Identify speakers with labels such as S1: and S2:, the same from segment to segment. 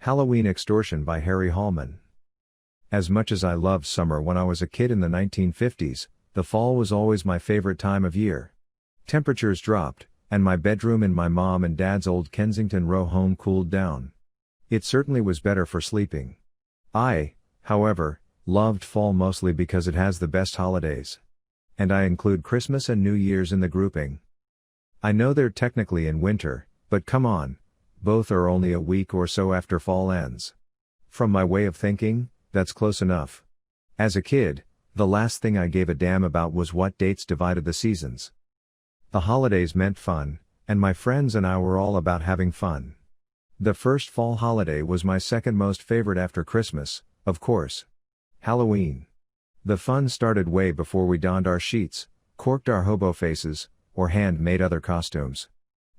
S1: Halloween Extortion by Harry Hallman. As much as I loved summer when I was a kid in the 1950s, the fall was always my favorite time of year. Temperatures dropped, and my bedroom in my mom and dad's old Kensington row home cooled down. It certainly was better for sleeping. I, however, loved fall mostly because it has the best holidays. And I include Christmas and New Year's in the grouping. I know they're technically in winter, but come on, both are only a week or so after fall ends. From my way of thinking, that's close enough. As a kid, the last thing I gave a damn about was what dates divided the seasons. The holidays meant fun, and my friends and I were all about having fun. The first fall holiday was my second most favorite after Christmas, of course. Halloween. The fun started way before we donned our sheets, corked our hobo faces, or hand-made other costumes.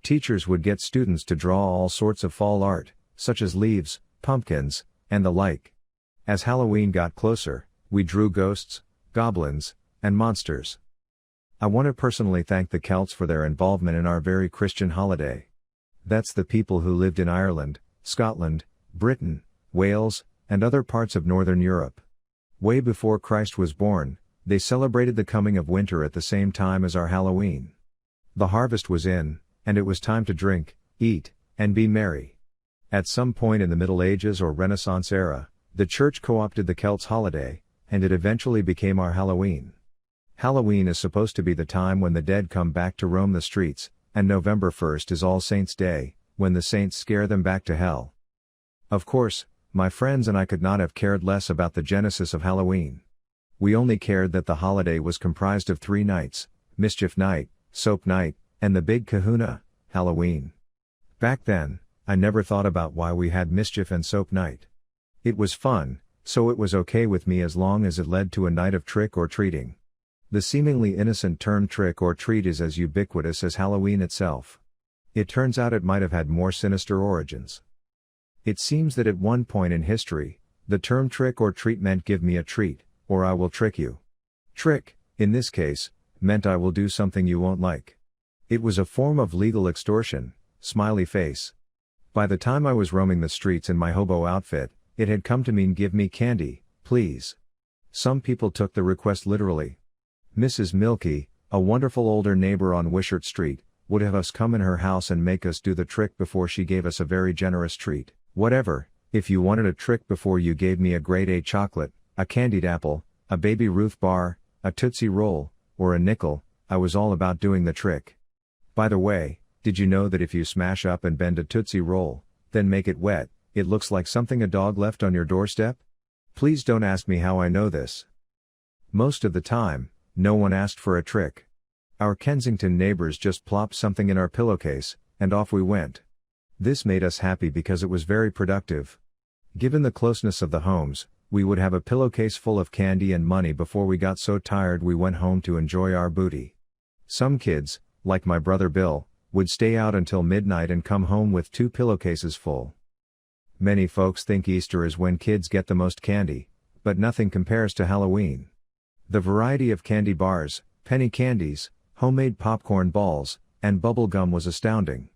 S1: Teachers would get students to draw all sorts of fall art, such as leaves, pumpkins, and the like. As Halloween got closer, we drew ghosts, goblins, and monsters. I want to personally thank the Celts for their involvement in our very Christian holiday. That's the people who lived in Ireland, Scotland, Britain, Wales, and other parts of Northern Europe. Way before Christ was born, they celebrated the coming of winter at the same time as our Halloween. The harvest was in, and it was time to drink, eat, and be merry. At some point in the Middle Ages or Renaissance era, the church co-opted the Celts' holiday, and it eventually became our Halloween. Halloween is supposed to be the time when the dead come back to roam the streets, and November 1st is All Saints' Day, when the saints scare them back to hell. Of course, my friends and I could not have cared less about the genesis of Halloween. We only cared that the holiday was comprised of 3 nights, Mischief Night, Soap Night, and the Big Kahuna, Halloween. Back then, I never thought about why we had Mischief and Soap Night. It was fun, so it was okay with me as long as it led to a night of trick or treating. The seemingly innocent term trick or treat is as ubiquitous as Halloween itself. It turns out it might have had more sinister origins. It seems that at one point in history, the term trick or treat meant give me a treat, or I will trick you. Trick, in this case, meant I will do something you won't like. It was a form of legal extortion, smiley face. By the time I was roaming the streets in my hobo outfit, it had come to mean give me candy, please. Some people took the request literally. Mrs. Milky, a wonderful older neighbor on Wishart Street, would have us come in her house and make us do the trick before she gave us a very generous treat. Whatever, if you wanted a trick before you gave me a grade A chocolate, a candied apple, a Baby Ruth bar, a Tootsie Roll, or a nickel, I was all about doing the trick. By the way, did you know that if you smash up and bend a Tootsie Roll, then make it wet, it looks like something a dog left on your doorstep? Please don't ask me how I know this. Most of the time, no one asked for a trick. Our Kensington neighbors just plopped something in our pillowcase, and off we went. This made us happy because it was very productive. Given the closeness of the homes, we would have a pillowcase full of candy and money before we got so tired we went home to enjoy our booty. Some kids, like my brother Bill, would stay out until midnight and come home with 2 pillowcases full. Many folks think Easter is when kids get the most candy, but nothing compares to Halloween. The variety of candy bars, penny candies, homemade popcorn balls, and bubble gum was astounding.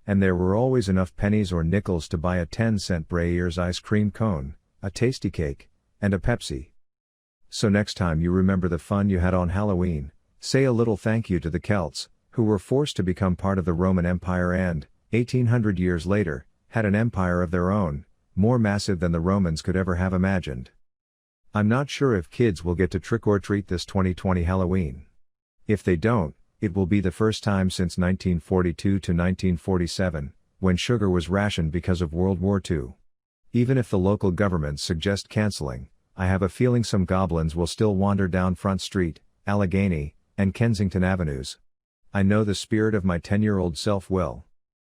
S1: And there were always enough pennies or nickels to buy a 10-cent Breyers ice cream cone, a tasty cake, and a Pepsi. So next time you remember the fun you had on Halloween, say a little thank you to the Celts, who were forced to become part of the Roman Empire and, 1800 years later, had an empire of their own, more massive than the Romans could ever have imagined. I'm not sure if kids will get to trick or treat this 2020 Halloween. If they don't, it will be the first time since 1942 to 1947, when sugar was rationed because of World War II. Even if the local governments suggest canceling, I have a feeling some goblins will still wander down Front Street, Allegheny, and Kensington Avenues. I know the spirit of my 10-year-old self will.